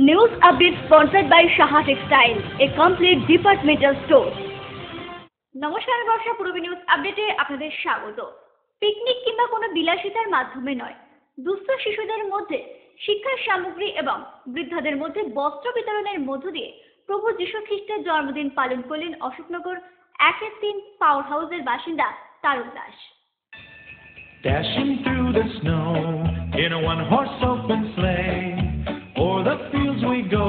News update sponsored by Shaha Textile, a complete departmental store. নমস্কার বর্ষা পূর্বী news আপডেটে আপনাদের স্বাগত। পিকনিক কিংবা কোনো বিলাসিতার মাধ্যমে নয়, দুস্থ শিশুদের মধ্যে শিক্ষার সামগ্রী এবং বৃদ্ধদের মধ্যে বস্ত্র বিতরণের মধ্য দিয়ে প্রভু যীশু খ্রিস্টের জন্মদিন পালন করলেন অশোকনগর 1-3 পাওয়ার হাউসের বাসিন্দা Tarak Das. Dashing through the snow in a one-horse open sleigh, o'er the fields we go.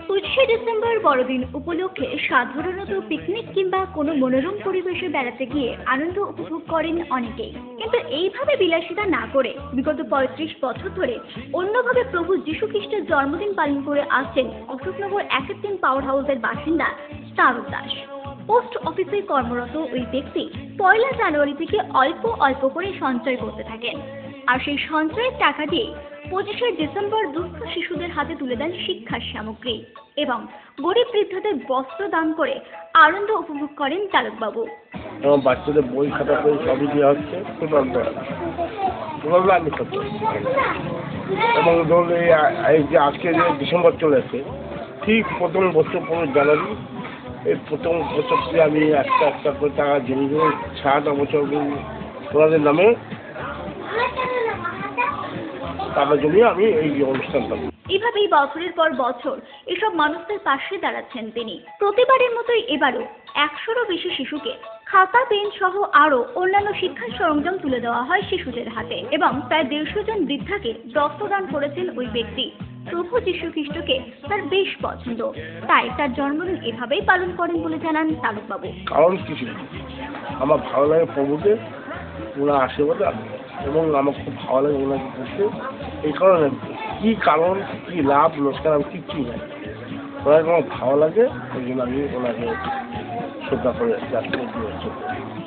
25 December বড়দিন উপলক্ষে সাধারণত পিকনিক কিংবা কোনো মনোরম পরিবেশে বেড়াতে গিয়ে আনন্দ উপভোগ করেন অনেকেই, কিন্তু এইভাবে বিলাসিতা না করে বিগত 35 বছর ধরে অন্যভাবে প্রভু যীশু খ্রিস্টের জন্মদিন পালন করে আসছেন অশোকনগর 1-3 পাওয়ার হাউসের বাসিন্দা তারক দাস। পোস্ট অফিসে কর্মরত ওই ব্যক্তি 1 জানুয়ারি থেকে অল্প অল্প করে সঞ্চয় করতে থাকেন, আর সেই সঞ্চয়ের টাকা দিয়ে 25 ডিসেম্বর দুস্থ শিশুদের হাতে তুলে দেন শিক্ষার সামগ্রী এবং গরিব বৃদ্ধদের বস্ত্র দান করে আনন্দ উপভোগ করেন তারকবাবু। এবং বাচ্চাদের বই খাতা করে সবই দেওয়া হচ্ছে এবং ধরুন এই যে আজকে যে ডিসেম্বর চলেছে, ঠিক প্রথম বছর 15 জানুয়ারি এই প্রথম বছরটি আমি একটা করে টাকা জমি জমি 6টা বছর ওনাদের নামে টাকা জমিয়ে আমি এই অনুষ্ঠানটা। এভাবেই বছরের পর বছর এসব মানুষদের পাশে দাঁড়াচ্ছেন তিনি। প্রতিবারের মতোই এবারও 100-রও বেশি শিশুকে খাতা, পেন সহ আরও অন্যান্য শিক্ষার সরঞ্জাম তুলে দেওয়া হয় শিশুদের হাতে এবং প্রায় 150 জন বৃদ্ধাকে বস্ত্রদান করেছেন ওই ব্যক্তি। প্রভু যীশু খ্রিস্টকে তার বেশ পছন্দ, তাই তার জন্মদিন এভাবেই পালন করেন বলে জানান তারকবাবু। কারণ কিছু আমার ভালো লাগে প্রভুকে, ওনার আশীর্বাদ এবং আমার খুব ভালো লাগে ওনাকে করতে। এই কারণে কী কারণ, কী লাভ লোকসান আমি কিচ্ছু নাই, ওনাকে আমার ভালো লাগে, ওই জন্য আমি ওনাকে শ্রদ্ধা করে যাচ্ছি।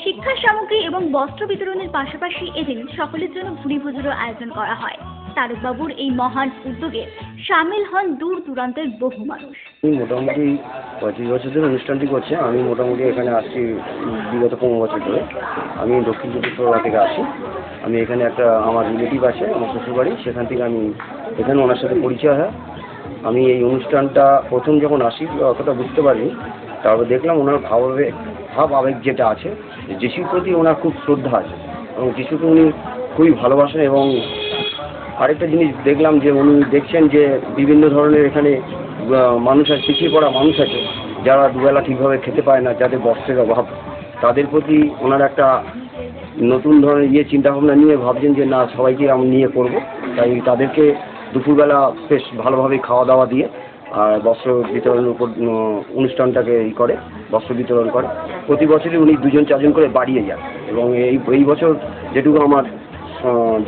শিক্ষার সামগ্রী এবং বস্ত্র বিতরণের পাশাপাশি এদিন সকলের জন্য ভুরিভোজেরও আয়োজন করা হয়। তারকবাবুর এই মহান উদ্যোগে সামিল হন দূর দূরান্তের বহু মানুষ। মোটামুটি 25 বছর ধরে অনুষ্ঠানটি করছে। আমি মোটামুটি এখানে আসছি বিগত 15 বছর ধরে। আমি দক্ষিণ চব্বিশ পরগনা থেকে আসি। আমি এখানে একটা আমার রিলেটিভ আছে, আমার শ্বশুরবাড়ি, সেখান থেকে আমি এখানে ওনার সাথে পরিচয় হয়। আমি এই অনুষ্ঠানটা প্রথম যখন আসি অতটা বুঝতে পারিনি, তারপর দেখলাম ওনার ভাব আবেগ যেটা আছে, যিশুর প্রতি ওনার খুব শ্রদ্ধা আছে এবং যিশুকে উনি খুবই ভালোবাসেন। এবং আরেকটা জিনিস দেখলাম যে উনি দেখছেন যে বিভিন্ন ধরনের এখানে মানুষ আছে, পিছিয়ে পড়া মানুষ আছে, যারা দুবেলা ঠিকভাবে খেতে পায় না, যাদের বস্ত্রের অভাব, তাদের প্রতি ওনার একটা নতুন ধরনের চিন্তাভাবনা নিয়ে ভাবছেন যে না, সবাইকে আমি নিয়ে করব। তাই তাদেরকে দুপুরবেলা বেশ ভালোভাবে খাওয়া দাওয়া দিয়ে আর বস্ত্র বিতরণের উপর অনুষ্ঠানটাকে বস্ত্র বিতরণ করে। প্রতি বছরই উনি 2-4 করে বাড়িয়ে যান এবং এই বছর যেটুকু আমার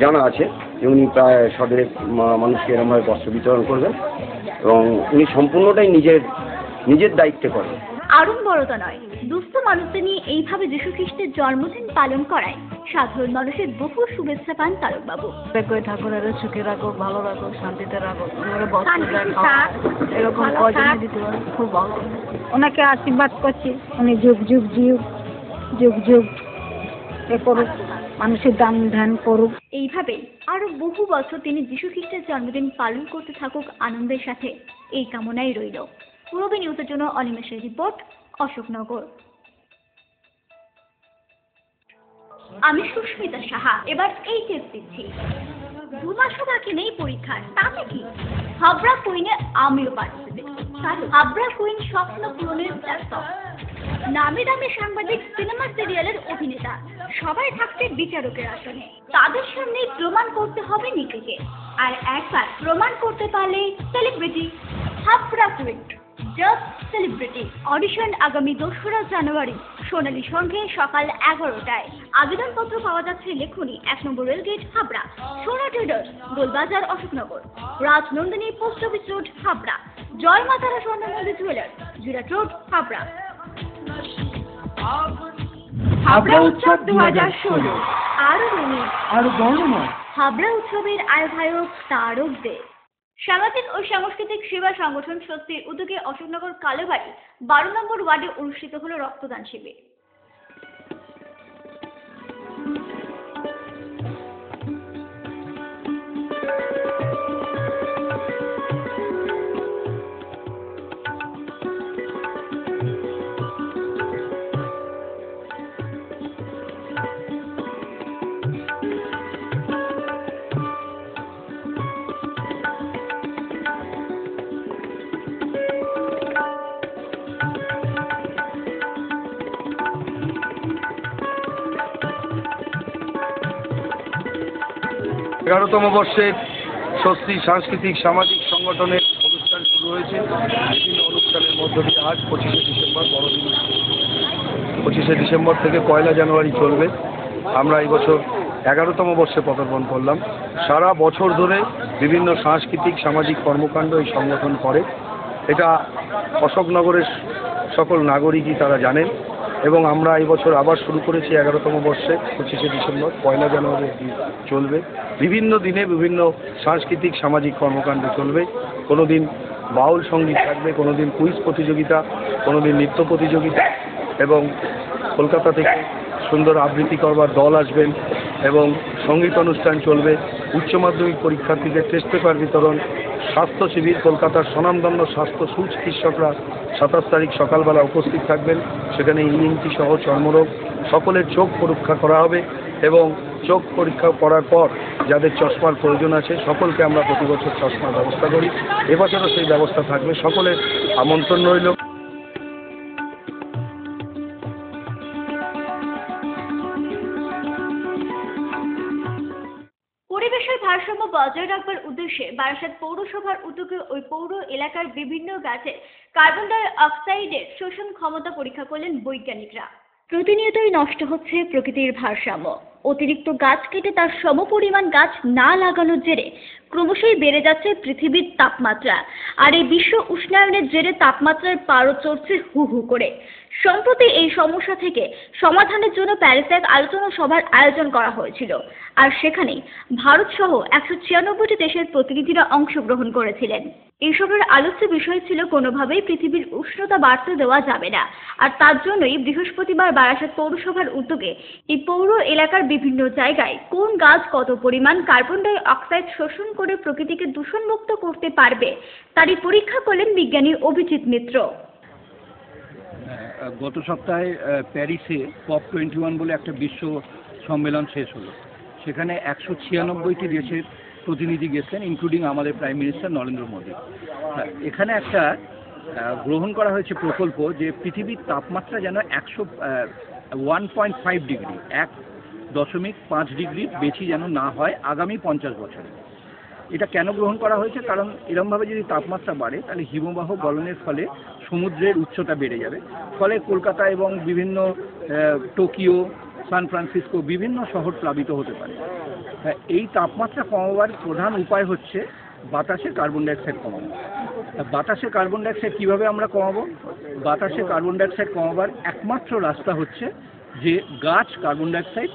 জানা আছে যে উনি প্রায় 100 মানুষকে এরকমভাবে বস্ত্র বিতরণ করবেন এবং উনি সম্পূর্ণটাই নিজের দায়িত্বে করেন। আড়ম্বরতা নয়, দুস্থ মানুষদের নিয়ে এইভাবে যীশু খ্রিস্টের জন্মদিন পালন করায় সাধারণ মানুষের বহু শুভেচ্ছা পান তারকবাবু। ঠাকুরের সুখে রাখো, ভালো রাখো, শান্তিতে রাখো, এরকম কজনে দিতে পারে, খুব ভালো। ওনাকে আশীর্বাদ করছি, উনি যুগ যুগ যুগ যুগ এ করুক, মানুষের দান ধ্যান করুক। এইভাবেই আরো বহু বছর তিনি যীশু খ্রিস্টের জন্মদিন পালন করতে থাকুক আনন্দের সাথে, এই কামনাই রইল। পূর্বী নিউজের জন্য অনিমেষের রিপোর্ট, অশোকনগর। আমি সুস্মিতা সাহা। এবার এই টেস্ট দিচ্ছি। 2 মাসও বাকি নেই পরীক্ষার, তাতে কি হাবড়া কুইনে আমিও পার্টিসিপেট। হাবড়া কুইন স্বপ্ন পূরণের প্ল্যাটফর্ম। নামি দামি সাংবাদিক, সিনেমা সিরিয়ালের অভিনেতা সবাই থাকছে বিচারকের আসনে। তাদের সামনেই প্রমাণ করতে হবে নিজেকে, আর একবার প্রমাণ করতে পারলে celebrity. Habra queen just celebrity. Audition আগামী 2রা জানুয়ারি সোনালী সঙ্গে সকাল 11টায়। আবেদনপত্র পাওয়া যাচ্ছে লেখনী 1 নম্বর rail gate Habra, Sona traders Golbazar Ashoknagar, Rajnandini post office road Habra, Joy Maa Tara Swarna Mandir jewellers Jirat road Habra. Habra উৎসব 2016 আরো রঙিন, আরো বর্ণময়। হাবড়া উৎসবের আয়োজক তারক দে। সামাজিক ও সাংস্কৃতিক সেবা সংগঠন স্বস্তির উদ্যোগে অশোকনগর কালোবাড়ি 12 নম্বর ওয়ার্ডে অনুষ্ঠিত হলো রক্তদান শিবির। 11তম বর্ষের ষষ্ঠী সাংস্কৃতিক সামাজিক সংগঠনের অনুষ্ঠান শুরু হয়েছে। বিভিন্ন অনুষ্ঠানের মধ্য দিয়ে আজ 25শে ডিসেম্বর বড়দিন। 25শে ডিসেম্বর থেকে 1 জানুয়ারি চলবে। আমরা এই বছর 11তম বর্ষে পদার্পণ করলাম। সারা বছর ধরে বিভিন্ন সাংস্কৃতিক সামাজিক কর্মকাণ্ড এই সংগঠন করে। এটা অশোকনগরের সকল নাগরিকই তারা জানেন এবং আমরা এই বছর আবার শুরু করেছি 11তম বর্ষে 25শে ডিসেম্বর 1 জানুয়ারি চলবে। বিভিন্ন দিনে বিভিন্ন সাংস্কৃতিক সামাজিক কর্মকাণ্ড চলবে। কোনো দিন বাউল সঙ্গীত থাকবে, কোনো দিন কুইজ প্রতিযোগিতা, কোনো দিন নৃত্য প্রতিযোগিতা এবং কলকাতা থেকে সুন্দর আবৃত্তি করবার দল আসবেন এবং সঙ্গীত অনুষ্ঠান চলবে। উচ্চ মাধ্যমিক পরীক্ষার্থীদের টেস্ট পেপার বিতরণ, স্বাস্থ্য শিবির, কলকাতার স্বনামধন্য স্বাস্থ্য সুচিকিৎসকরা 27 তারিখ সকালবেলা উপস্থিত থাকবেন। সেখানে ENT সহ চর্মরোগ সকলের চোখ পরীক্ষা করা হবে এবং চোখ পরীক্ষা করার পর যাদের চশমার প্রয়োজন আছে সকলকে আমরা প্রতি বছর চশমার ব্যবস্থা করি। এবছরও সেই ব্যবস্থা থাকবে। সকলের আমন্ত্রণ রইল। পরিবেশের ভারসাম্য বজায় রাখবার উদ্দেশ্যে বারাসাত পৌরসভার উদ্যোগে ওই পৌর এলাকার বিভিন্ন গাছের কার্বন ডাই অক্সাইডের শোষণ ক্ষমতা পরীক্ষা করলেন বৈজ্ঞানিকরা। প্রতিনিয়তই নষ্ট হচ্ছে প্রকৃতির ভারসাম্য। অতিরিক্ত গাছ কেটে তার সমপরিমাণ গাছ না লাগানোর জেরে ক্রমশই বেড়ে যাচ্ছে পৃথিবীর তাপমাত্রা। আর এই বিশ্ব উষ্ণায়নের জেরে তাপমাত্রার পারদ চড়ছে হু হু করে। সম্প্রতি এই সমস্যা থেকে সমাধানের জন্য প্যারিসে এক আলোচনা সভার আয়োজন করা হয়েছিল। আর সেখানেই ভারত সহ 196টি দেশের প্রতিনিধিরা অংশগ্রহণ করেছিলেন। এই সভার আলোচ্য বিষয় ছিল কোনোভাবেই পৃথিবীর উষ্ণতা বাড়তে দেওয়া যাবে না। আর তার জন্যই বৃহস্পতিবার বারাসাত পৌরসভার উদ্যোগে এই পৌর এলাকার বিভিন্ন জায়গায় কোন গাছ কত পরিমাণ কার্বন ডাই অক্সাইড শোষণ করে প্রকৃতিকে দূষণমুক্ত করতে পারবে তারই পরীক্ষা করলেন বিজ্ঞানী অভিজিৎ মিত্র। গত সপ্তাহে প্যারিসে COP21 বলে একটা বিশ্ব সম্মেলন শেষ হলো। সেখানে 196টি দেশের প্রতিনিধি গেছেন, ইনক্লুডিং আমাদের প্রাইম মিনিস্টার নরেন্দ্র মোদী। এখানে একটা গ্রহণ করা হয়েছে প্রকল্প যে পৃথিবীর তাপমাত্রা যেন 1.5 ডিগ্রি 1.5 ডিগ্রির বেশি যেন না হয় আগামী 50 বছরে। এটা কেন গ্রহণ করা হয়েছে? কারণ এরমভাবে যদি তাপমাত্রা বাড়ে তাহলে হিমবাহ গলনের ফলে সমুদ্রের উচ্চতা বেড়ে যাবে। ফলে কলকাতা এবং বিভিন্ন টোকিও, সান ফ্রান্সিসকো বিভিন্ন শহর প্লাবিত হতে পারে। এই তাপমাত্রা কমাবার প্রধান উপায় হচ্ছে বাতাসে কার্বন ডাইঅক্সাইড কমানো। বাতাসে কার্বন ডাইঅক্সাইড কীভাবে আমরা কমাবো? বাতাসে কার্বন ডাইঅক্সাইড কমাবার একমাত্র রাস্তা হচ্ছে যে গাছ কার্বন ডাইঅক্সাইড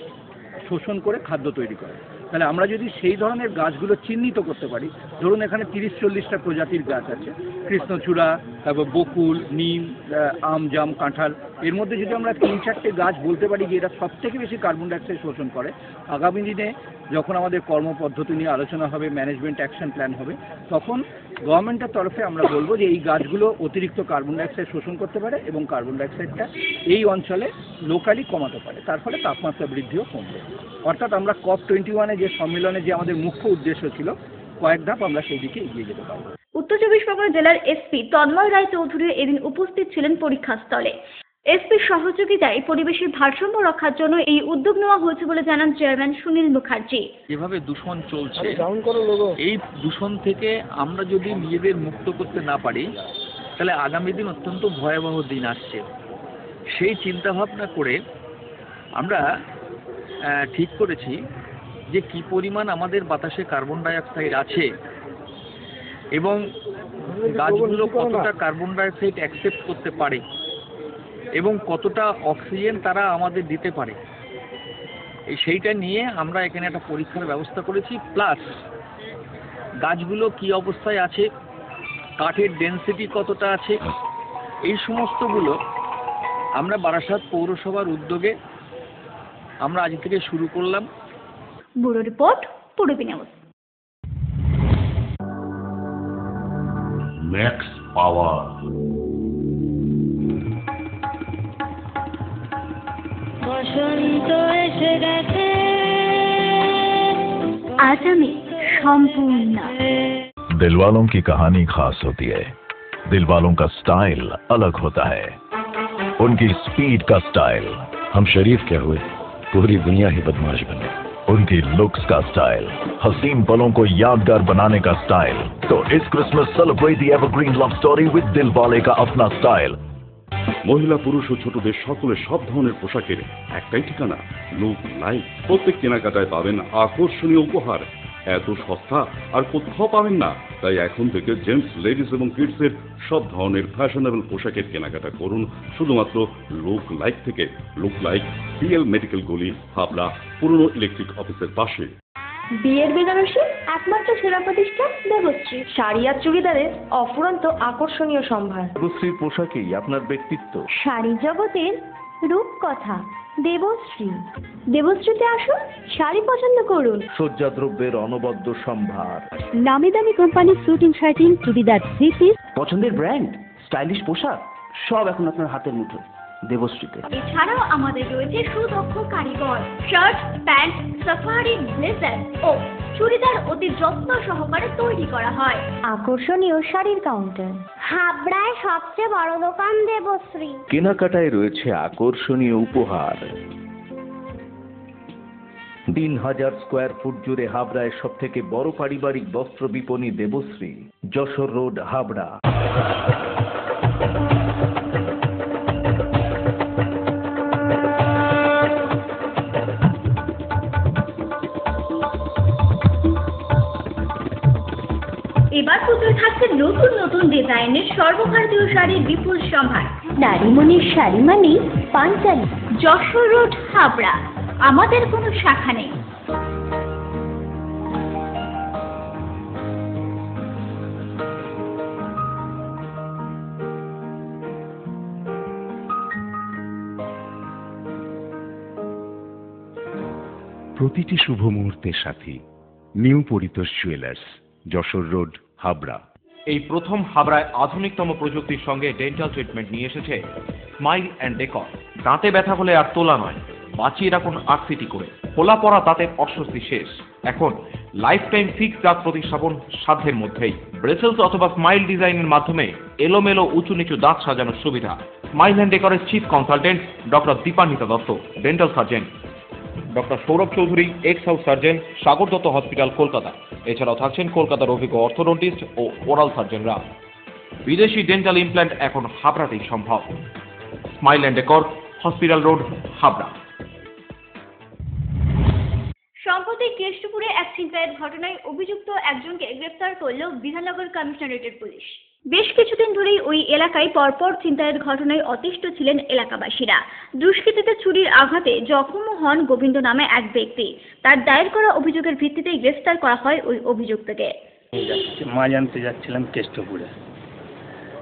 শোষণ করে খাদ্য তৈরি করে। তাহলে আমরা যদি সেই ধরনের গাছগুলো চিহ্নিত করতে পারি, ধরুন এখানে 30-40টা প্রজাতির গাছ আছে, কৃষ্ণচূড়া, তারপর বকুল, নিম, আম, জাম, কাঁঠাল, এর মধ্যে যদি আমরা 3-4টে গাছ বলতে পারি যে এরা সবথেকে বেশি কার্বন ডাইঅক্সাইড শোষণ করে, আগামী দিনে যখন আমাদের কর্মপদ্ধতি নিয়ে আলোচনা হবে, ম্যানেজমেন্ট অ্যাকশন প্ল্যান হবে, তখন গভর্নমেন্টের তরফে আমরা বলবো যে এই গাছগুলো অতিরিক্ত কার্বন ডাইঅক্সাইড শোষণ করতে পারে এবং কার্বন ডাইঅক্সাইডটা এই অঞ্চলে লোকালি কমাতে পারে, তার ফলে তাপমাত্রা বৃদ্ধিও কমবে। অর্থাৎ আমরা COP21 যে সম্মেলনে যে আমাদের মুখ্য উদ্দেশ্য ছিল, কয়েক ধাপ আমরা সেই দিকে এগিয়ে যেতে পারবো। উত্তর 24 পরগনা জেলার এসপি তন্ময় রায় চৌধুরী এদিন উপস্থিত ছিলেন পরীক্ষাস্থলে। এসপির সহযোগিতায় পরিবেশের ভারসাম্য রক্ষার জন্য এই উদ্যোগ নেওয়া হয়েছে বলে জানান চেয়ারম্যান সুনীল মুখার্জি। যেভাবে দূষণ চলছে, এই দূষণ থেকে আমরা যদি নিজেদের মুক্ত করতে না পারি তাহলে আগামী দিন অত্যন্ত ভয়াবহ দিন আসছে। সেই চিন্তা ভাবনা করে আমরা ঠিক করেছি যে কি পরিমাণ আমাদের বাতাসে কার্বন ডাই অক্সাইড আছে এবং গাছগুলো কতটা কার্বন ডাই অক্সাইড অ্যাকসেপ্ট করতে পারে এবং কতটা অক্সিজেন তারা আমাদের দিতে পারে, সেইটা নিয়ে আমরা এখানে একটা পরীক্ষার ব্যবস্থা করেছি। প্লাস গাছগুলো কি অবস্থায় আছে, কাঠের ডেনসিটি কতটা আছে, এই সমস্তগুলো আমরা বারাসাত পৌরসভার উদ্যোগে আমরা আজ থেকে শুরু করলাম। Bureau report, Purbi news. Max power. বসন্ত এসে গেছে, আজ আমি সম্পূর্ণ। दिल वालों की कहानी खास होती है, दिल वालों का स्टाइल अलग होता है, उनकी स्पीड का स्टाइल। हम शरीफ क्या हुए, पूरी दुनिया ही बदमाश बने। उनकी लुक्स का स्टाइल, हसीन पलों को यादगार बनाने का स्टाइल। तो इस Christmas celebrate the evergreen love story with Dilwale का अपना स्टाइल। মহিলা পুরুষ ও ছোটদের সকলের সব ধরনের পোশাকের একটাই ঠিকানা, লুক লাইক। প্রত্যেক কেনাকাটায় পাবেন আকর্ষণীয় উপহার। এত সস্তা আর কোথাও পাবেন না। তাই এখন থেকে জেন্টস, লেডিস এবং কিডসের সব ধরনের ফ্যাশনেবল পোশাকের কেনাকাটা করুন শুধুমাত্র লুক লাইক থেকে। লুক লাইক, পিএল মেডিকেল গলি, হাবড়া, পুরনো ইলেকট্রিক অফিসের পাশে। বিয়ের বেনারসি একমাত্র সেরা প্রতিষ্ঠান দেবশ্রী। শাড়ি আর চুড়িদারের অফুরন্ত আকর্ষণীয় সম্ভার। দেবশ্রীর পোশাকেই আপনার ব্যক্তিত্ব। শাড়ি জগতের রূপকথা দেবশ্রী। দেবশ্রীতে আসুন, শাড়ি পছন্দ করুন। সজ্জাদ্রব্যের অনবদ্য সম্ভার। নামি দামি কোম্পানির শুটিং শার্টিং, চুড়িদার, থ্রি পিস, পছন্দের ব্র্যান্ড, স্টাইলিশ পোশাক সব এখন আপনার হাতের মুঠো দেবশ্রীতে। এছাড়াও আমাদের রয়েছে সুদক্ষ কারিগর। শার্ট, প্যান্ট, সাফারি, ব্লেজার ও চুড়িদার অতি যত্ন সহকারে তৈরি করা হয়। আকর্ষণীয় শাড়ির কাউন্টার। হাবড়ায় সবচেয়ে বড় দোকান দেবশ্রী। কেনাকাটায় রয়েছে আকর্ষণীয় উপহার। 3000 স্কোয়ার ফুট জুড়ে হাবড়ায় সব থেকে বড় পারিবারিক বস্ত্র বিপণী দেবশ্রী, যশোর রোড, হাবড়া। এবার পুজোয় থাকছে নতুন নতুন ডিজাইনের সর্বভারতীয় শাড়ির বিপুল সম্ভার। নারীমণির শাড়ি মানে পাঞ্জাবি। যশোর রোড, হাবড়া। আমাদের কোনো শাখা নেই। প্রতিটি শুভ মুহূর্তের সাথী new Paritosh jewellers, Jessore road, Habra. এই প্রথম হাবড়ায় আধুনিকতম প্রযুক্তির সঙ্গে ডেন্টাল ট্রিটমেন্ট নিয়ে এসেছে স্মাইল অ্যান্ড ডেকর। দাঁতে ব্যথা হলে আর তোলা নয়, বাঁচিয়ে রাখুন আরসিটি করে। খোলা পড়া দাঁতের অস্বস্তি শেষ। এখন লাইফ টাইম ফিক্স দাঁত প্রতিস্থাপন সাধ্যের মধ্যেই। ব্রেসেলস অথবা স্মাইল ডিজাইনের মাধ্যমে এলোমেলো উঁচু নিচু দাঁত সাজানোর সুবিধা। স্মাইল অ্যান্ড ডেকরের chief consultant doctor Dipanwita Dutta, dental surgeon. Doctor Sourav Chowdhury, ex house surgeon, Sagar Dutta hospital, Kolkata. এছাড়াও থাকছেন কলকাতার অভিজ্ঞ অর্থোডন্টিস্ট ও ওরাল সার্জনরা। বিদেশি ডেন্টাল ইমপ্ল্যান্ট এখন হাবড়াতেই সম্ভব। Smile and decor, hospital road, Habra. সম্প্রতি কেষ্টপুরে এক ছিনতাইয়ের ঘটনায় অভিযুক্ত একজনকে গ্রেফতার করল বিধাননগর কমিশনারেটের পুলিশ। বেশ কিছুদিন ধরেই ওই এলাকায় পরপর ছিনতাইয়ের ঘটনায় অতিষ্ঠ ছিলেন এলাকাবাসীরা। দুষ্কৃতীতে ছুরির আঘাতে জখম হন গোবিন্দ নামে এক ব্যক্তি। তার দায়ের করা অভিযোগের ভিত্তিতেই গ্রেফতার করা হয় ওই অভিযুক্তকে। মাছ আনতে যাচ্ছিলাম কেষ্টপুরে।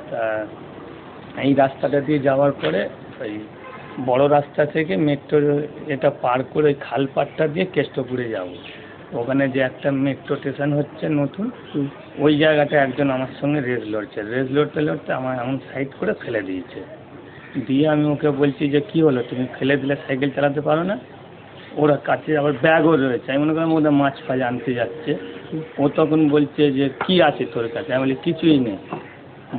তা এই রাস্তাটা দিয়ে যাওয়ার পরে ওই বড় রাস্তা থেকে মেট্রো এটা পার করে ওই খালপাটটা দিয়ে কেষ্টপুরে যাব। ওখানে যে একটা মেট্রো স্টেশন হচ্ছে নতুন, ওই জায়গাটা একজন আমার সঙ্গে রেস লড়ছে। রেস লড়তে লড়তে আমার এমন সাইড করে ফেলে দিয়েছে। দিয়ে আমি ওকে বলছি যে কী হলো, তুমি ফেলে দিলে সাইকেল চালাতে পারো না? ওরা কাছে আবার ব্যাগও রয়েছে। আমি মনে করলাম ওদের মাছ ফাছ আনতে যাচ্ছে। ও তখন বলছে যে কি আছে তোর কাছে? আমি বলি কিছুই নেই।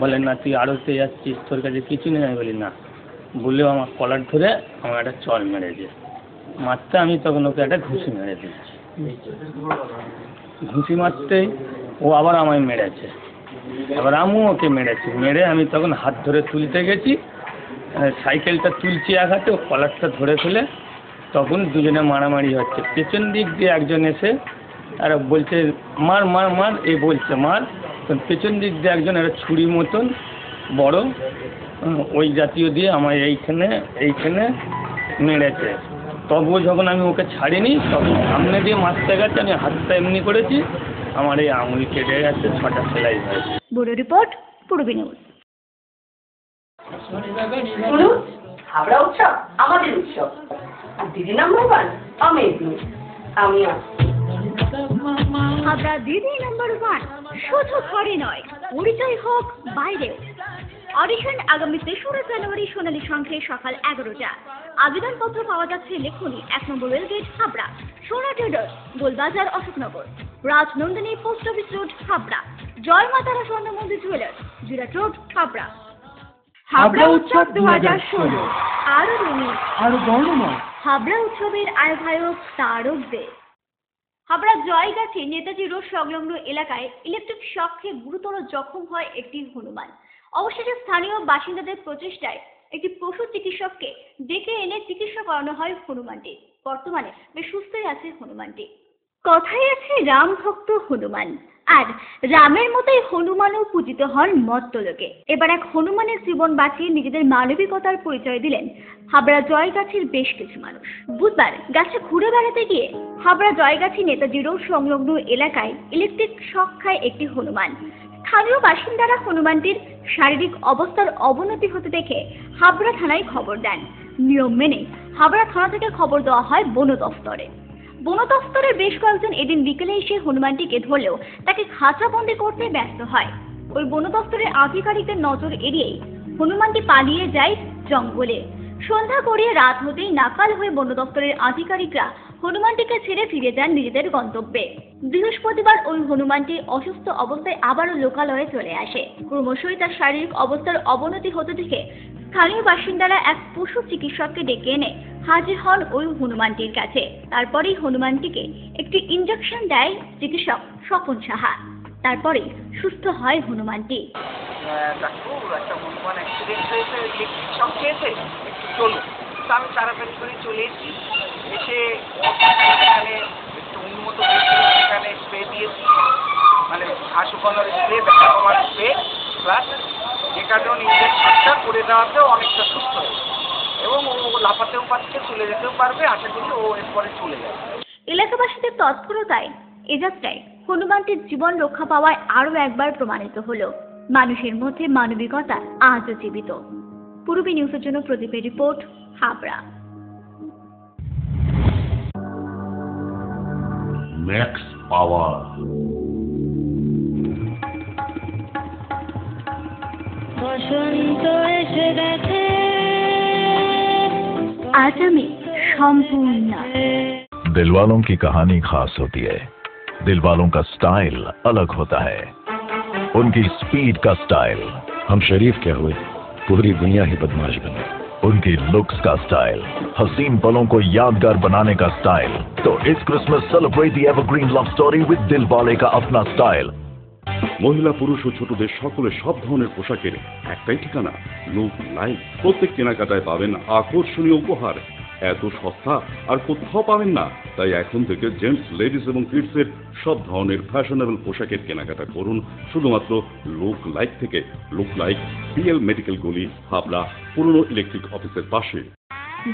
বলে না তুই আড়তে যাচ্ছিস, তোর কাছে কিছু নেই? আমি বলি না। বললেও আমার কলার ধরে আমার একটা চর মেরেছে। মারতে আমি তখন ওকে একটা ঘুষি মেরে দিচ্ছি। ঘুষি মারতেই ও আবার আমায় মেরেছে। আবার আমিও ওকে মেরেছি। মেরে আমি তখন হাত ধরে তুলতে গেছি, সাইকেলটা তুলছি এক হাতে, ও কলারটা ধরে ফেলে তখন দুজনে মারামারি হচ্ছে। পেছন দিক দিয়ে একজন এসে আর বলছে মার মার মার, এই বলছে মার। পেছন দিক দিয়ে একজন একটা ছুরি মতন বড় ওই জাতীয় দিয়ে আমার এইখানে মেরেছে। তবুও যখন আমি ওকে ছাড়িনি, তখন সামনে দিয়ে মারতে গেছে, আমি হাতটা এমনি করেছি, আমার এই আঙুল কেটে গেছে, 6টা সেলাই হয়েছে। Bureau report, Purbi news. Habra Utsav আমাদের উৎসব, আর দিদি নাম্বার 1 আমেজিং। আমি হাবড়া দিদি নাম্বার 1 শুধু ঘরে নয়, পরিচয় হোক বাইরেও। অডিশন আগামী 3রা জানুয়ারি সোনালী সংখ্যে সকাল 11টা। আবেদনপত্র পাওয়া যাচ্ছে লেখনি 1 নম্বর rail gate, Habra. Sona traders, Golbazar, Ashoknagar. Rajnandini, post office road, Habra. Jay Matara Swarna Mandir jewellers, Jirat road, Habra. Habra উৎসব 2016 আরো রঙিন, আরো বর্ণময়। হাবড়া উৎসবের আয়োজক তারক দে। হাবড়া জয়গাছি নেতাজি রোড সংলগ্ন এলাকায় ইলেকট্রিক শকে গুরুতর জখম হয় একটি হনুমান। অবশেষে স্থানীয় বাসিন্দাদের প্রচেষ্টায় একটি পশু চিকিৎসককে ডেকে এনে চিকিৎসা করানো হয় হনুমানটি। বর্তমানে বেশ সুস্থই আছে হনুমানটি। কথাই আছে রাম ভক্ত হনুমান, আর রামের মতোই হনুমানও পূজিত হন মর্ত্যলোকে। এবার এক হনুমানের জীবন বাঁচিয়ে নিজেদের মানবিকতার পরিচয় দিলেন হাবড়া জয়গাছির বেশ কিছু মানুষ। বুধবার গাছে ঘুরে বেড়াতে গিয়ে হাবড়া জয়গাছি নেতাজি রোড সংলগ্ন এলাকায় ইলেকট্রিক শক খায় একটি হনুমান। স্থানীয় বাসিন্দারা হনুমানটির শারীরিক অবস্থার অবনতি হতে দেখে হাবড়া থানায় খবর দেন। নিয়ম মেনে হাবড়া থানা থেকে খবর দেওয়া হয় বন দফতরে। বন দফতরের বেশ কয়েকজন এদিন বিকেলে এসে হনুমানটিকে ধরলেও তাকে খাঁচাবন্দি করতে ব্যস্ত হয়। ওই বন দফতরের আধিকারিকদের নজর এড়িয়েই হনুমানটি পালিয়ে যায় জঙ্গলে। সন্ধ্যা গড়িয়ে রাত হতেই নাকাল হয়ে বন দফতরের আধিকারিকরা হনুমানটিকে ছেড়ে ফিরে যান নিজেদের গন্তব্যে। বৃহস্পতিবার ওই হনুমানটি অসুস্থ অবস্থায় আবারও লোকালয়ে চলে আসে। ক্রমশই তার শারীরিক অবস্থার অবনতি হতে দেখে স্থানীয় বাসিন্দারা এক পশু চিকিৎসককে ডেকে এনে হাজির হন ওই হনুমানটির কাছে। তারপরেই হনুমানটিকে একটি ইনজেকশন দেয় চিকিৎসক স্বপন সাহা। তারপরেই সুস্থ হয় হনুমানটি। একটা হনুমান অ্যাক্সিডেন্ট হয়েছে, ইলেকট্রিক শক খেয়েছে, একটু চলুন। তো আমি তাড়াতাড়ি করে চলে এসেছি। এসে এখানে একটু উন্নত এখানে স্প্রে দিয়েছি, মানে ঘাস শুকানোর স্প্রে, ব্যথা কমার স্প্রে, প্লাস ডেকাড্রন ইনজেকশনটা করে দেওয়াতেও অনেকটা সুস্থ হয়েছে এবং ও লাফাতেও পারছে, চলে যেতেও পারবে। আশা করি ও এরপরে চলে যাবে। এলাকাবাসীদের তৎপরতায় এ যাত্রায় হনুমানটির জীবন রক্ষা পাওয়ায় আরও একবার প্রমাণিত হলো মানুষের মধ্যে মানবিকতা আজও জীবিত। পূর্বী নিউজের জন্য প্রদীপের রিপোর্ট, হাবড়া। Max power. বসন্ত এসে গেছে, আজ আমি সম্পূর্ণ। दिल वालों की कहानी खास होती है, दिल वालों का स्टाइल अलग होता है, उनकी स्पीड का स्टाइल। हम शरीफ क्या हुए, पूरी दुनिया ही बदमाश बने। उनकी लुक्स का स्टाइल, हसीन पलों को यादगार बनाने का स्टाइल। तो इस Christmas celebrate the evergreen love story with दिल वाले का अपना स्टाइल। মহিলা পুরুষ ও ছোটদের সকলের সব ধরনের পোশাকের একটাই ঠিকানা, লুক লাইক। প্রত্যেক কেনাকাটায় পাবেন আকর্ষণীয় উপহার। এত সস্তা আর কোথাও পাবেন না। তাই এখন থেকে জেন্টস, লেডিস এবং কিডসের সব ধরনের ফ্যাশনেবল পোশাকের কেনাকাটা করুন শুধুমাত্র লুক লাইক থেকে। লুক লাইক, পিএল মেডিকেল গলি, হাবড়া, পুরনো ইলেকট্রিক অফিসের পাশে।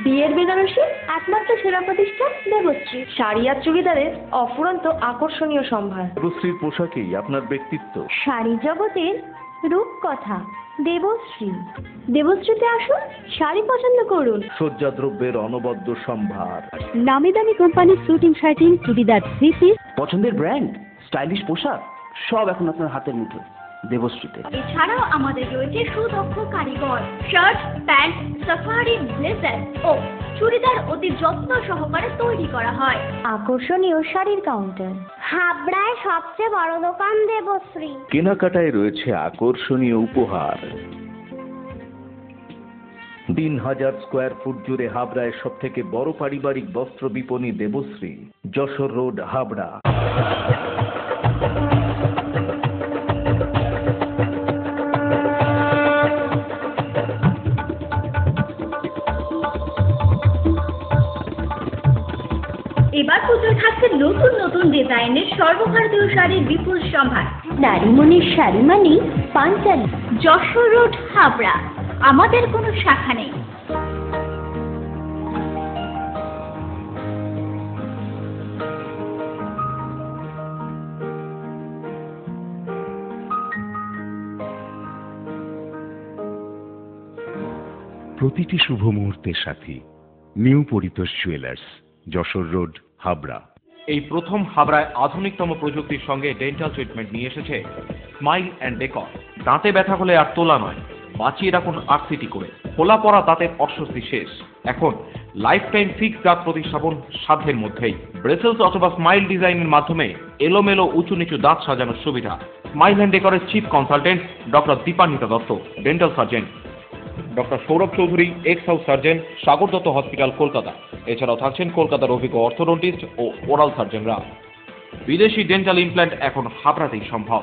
বিয়ের বেনারসি একমাত্র সেরা প্রতিষ্ঠান দেবশ্রী। শাড়ি আর চুড়িদারের অফুরন্ত আকর্ষণীয় সম্ভার। দেবশ্রীর পোশাকেই আপনার ব্যক্তিত্ব। শাড়ি জগতের রূপকথা দেবশ্রী। দেবশ্রীতে আসুন, শাড়ি পছন্দ করুন। সজ্জাদ্রব্যের অনবদ্য সম্ভার। নামি দামি কোম্পানির শুটিং শার্টিং, চুড়িদার, থ্রি পিস, পছন্দের ব্র্যান্ড, স্টাইলিশ পোশাক সব এখন আপনার হাতের মুঠোয় দেবশ্রীতে। এছাড়াও আমাদের রয়েছে সুদক্ষ কারিগর। শার্ট, প্যান্ট, সাফারি, ব্লেজার ও চুড়িদার অতি যত্ন সহকারে তৈরি করা হয়। আকর্ষণীয় শাড়ির কাউন্টার। হাবড়ায় সবচেয়ে বড় দোকান দেবশ্রী। কেনাকাটায় রয়েছে আকর্ষণীয় উপহার। 3000 স্কোয়ার ফুট জুড়ে হাবড়ায় সব থেকে বড় পারিবারিক বস্ত্র বিপণী দেবশ্রী, যশোর রোড, হাবড়া। এবার পুজোয় থাকছে নতুন নতুন ডিজাইনের সর্বভারতীয় শাড়ির বিপুল সম্ভার। নারীমণির শাড়ি মানে পাঞ্চালী। যশোর রোড, হাবড়া। আমাদের কোনো শাখা নেই। প্রতিটি শুভ মুহূর্তের সাথী new Paritosh jewellers, Jessore road, Habra. এই প্রথম হাবড়ায় আধুনিকতম প্রযুক্তির সঙ্গে ডেন্টাল ট্রিটমেন্ট নিয়ে এসেছে স্মাইল অ্যান্ড ডেকর। দাঁতে ব্যথা হলে আর তোলা নয়, বাঁচিয়ে রাখুন আরসিটি করে। খোলা পড়া দাঁতের অস্বস্তি শেষ। এখন লাইফ টাইম ফিক্স দাঁত প্রতিস্থাপন সাধ্যের মধ্যেই। ব্রেসেলস অথবা স্মাইল ডিজাইনের মাধ্যমে এলোমেলো উঁচু নিচু দাঁত সাজানোর সুবিধা। স্মাইল অ্যান্ড ডেকরের chief consultant doctor Dipanwita Dutta, dental surgeon. Doctor Sourav Chowdhury, ex house surgeon, Sagar Dutta hospital, Kolkata. এছাড়াও থাকছেন কলকাতার অভিজ্ঞ অর্থোডন্টিস্ট ও ওরাল সার্জনরা। বিদেশি ডেন্টাল ইমপ্ল্যান্ট এখন হাবড়াতেই সম্ভব।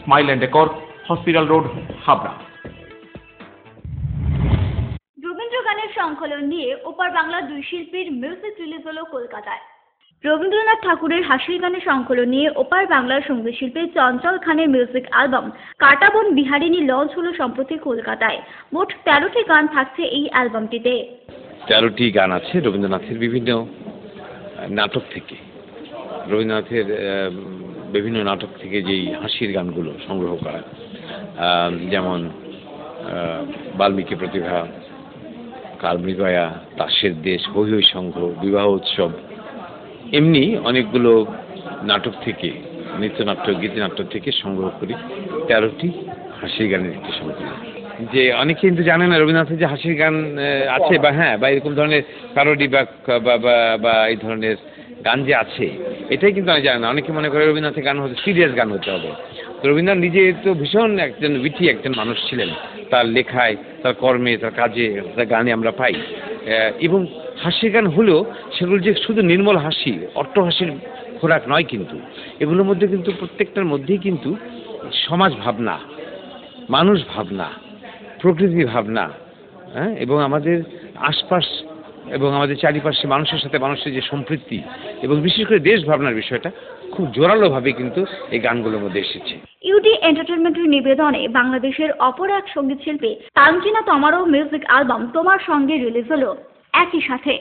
Smile and decor, hospital road, Habra. Rabindra গানের সংকলন নিয়ে ওপার বাংলার দুই শিল্পীর মিউজিক রিলিজ হলো কলকাতায়। রবীন্দ্রনাথ ঠাকুরের হাসির গানের সংকলন নিয়ে ওপার বাংলার সঙ্গীত শিল্পী চঞ্চল খানের মিউজিক অ্যালবাম কাটাবন বিহারিণী লঞ্চ হলো সম্প্রতি কলকাতায়। মোট 13টি গান থাকছে এই অ্যালবামটিতে। 13টি গান আছে রবীন্দ্রনাথের বিভিন্ন নাটক থেকে, রবীন্দ্রনাথের বিভিন্ন নাটক থেকে যেই হাসির গানগুলো সংগ্রহ করা, যেমন বাল্মীকি প্রতিভা, কালমৃগয়া, তাসের দেশ, হৈ হৈ সংঘ, বিবাহ উৎসব, এমনি অনেকগুলো নাটক থেকে, নৃত্যনাট্য, গীতিনাট্য থেকে সংগ্রহ করি 13টি হাসির গানের একটি সংকলন। যে অনেকে কিন্তু জানে না রবীন্দ্রনাথের যে হাসির গান আছে বা বা এরকম ধরনের প্যারোডি বা এই ধরনের গান যে আছে, এটাই কিন্তু আমি জানি না। অনেকে মনে করে রবীন্দ্রনাথের গান হতে সিরিয়াস গান হতে হবে। তো রবীন্দ্রনাথ নিজে তো ভীষণ একজন উইটি একজন মানুষ ছিলেন, তার লেখায়, তার কর্মে, তার কাজে, তার গানে আমরা পাই। এবং হাসির গান হলেও সেগুলো যে শুধু নির্মল হাসি, অট্ট হাসির খোরাক নয়, কিন্তু এগুলোর মধ্যে কিন্তু প্রত্যেকটার মধ্যেই কিন্তু সমাজ ভাবনা, মানুষ ভাবনা, প্রকৃতি ভাবনা, এবং আমাদের আশপাশ এবং আমাদের চারিপাশে মানুষের সাথে মানুষের যে সম্পৃক্তি এবং বিশেষ করে দেশ ভাবনার বিষয়টা খুব জোরালোভাবে কিন্তু এই গানগুলোর মধ্যে এসেছে। ইউডি এন্টারটেইনমেন্টের নিবেদনে বাংলাদেশের অপর এক সঙ্গীত শিল্পী তানজিনা তমারও মিউজিক অ্যালবাম তোমার সঙ্গে রিলিজ হলো একই সাথে।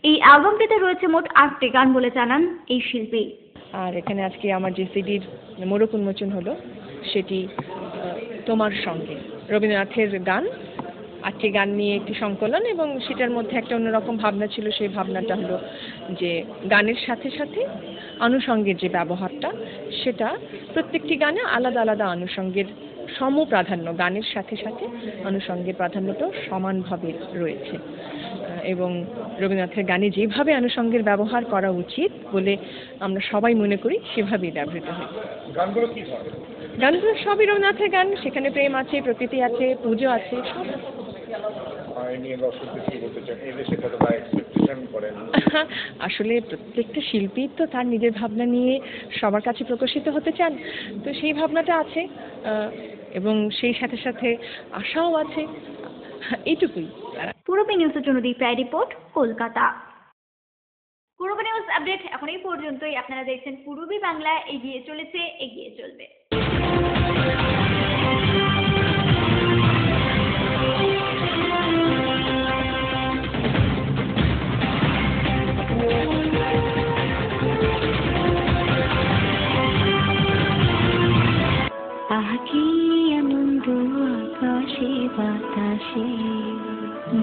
এই অ্যালবামটিতে রয়েছে মোট 8টি গান বলে জানান এই শিল্পী। আর এখানে আজকে আমার যে সিডির মোড়ক উন্মোচন হলো সেটি তোমার সঙ্গে, রবীন্দ্রনাথের গান, 8টি গান নিয়ে একটি সংকলন, এবং সেটার মধ্যে একটা অন্যরকম ভাবনা ছিল। সেই ভাবনাটা হলো যে গানের সাথে সাথে আনুষঙ্গের যে ব্যবহারটা, সেটা প্রত্যেকটি গানে আলাদা আলাদা আনুষঙ্গের সমপ্রাধান্য, গানের সাথে সাথে আনুষঙ্গের প্রাধান্যটাও সমানভাবে রয়েছে। এবং রবীন্দ্রনাথের গানে যেভাবে আনুষঙ্গের ব্যবহার করা উচিত বলে আমরা সবাই মনে করি, সেভাবেই ব্যবহৃত হয়। গানগুলো কি হয়? গানগুলো সবই রবীন্দ্রনাথের গান। সেখানে প্রেম আছে, প্রকৃতি আছে, পুজো আছে, সব। আসলে প্রত্যেকটা শিল্পী তো তার নিজের ভাবনা নিয়ে সবার কাছে প্রকাশিত হতে চান, তো সেই ভাবনাটা আছে, এবং সেই সাথে সাথে আশাও আছে, এইটুকুই। পূরবী নিউজের জন্য দীপ্রায় report, Kolkata. Purabi news update এখন এই পর্যন্তই। আপনারা দেখছেন পূরবী বাংলা, এগিয়ে চলেছে, এগিয়ে চলবে।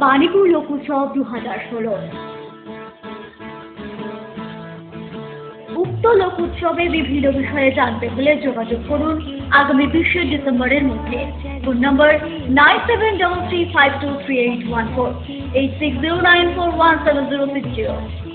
বাণীপুর লোকোৎসব 2016। উক্ত লোকোৎসবে বিভিন্ন বিষয়ে জানতে হলে যোগাযোগ করুন আগামী 20 ডিসেম্বরের মধ্যে। ফোন নম্বর 9733523814, 8609417060।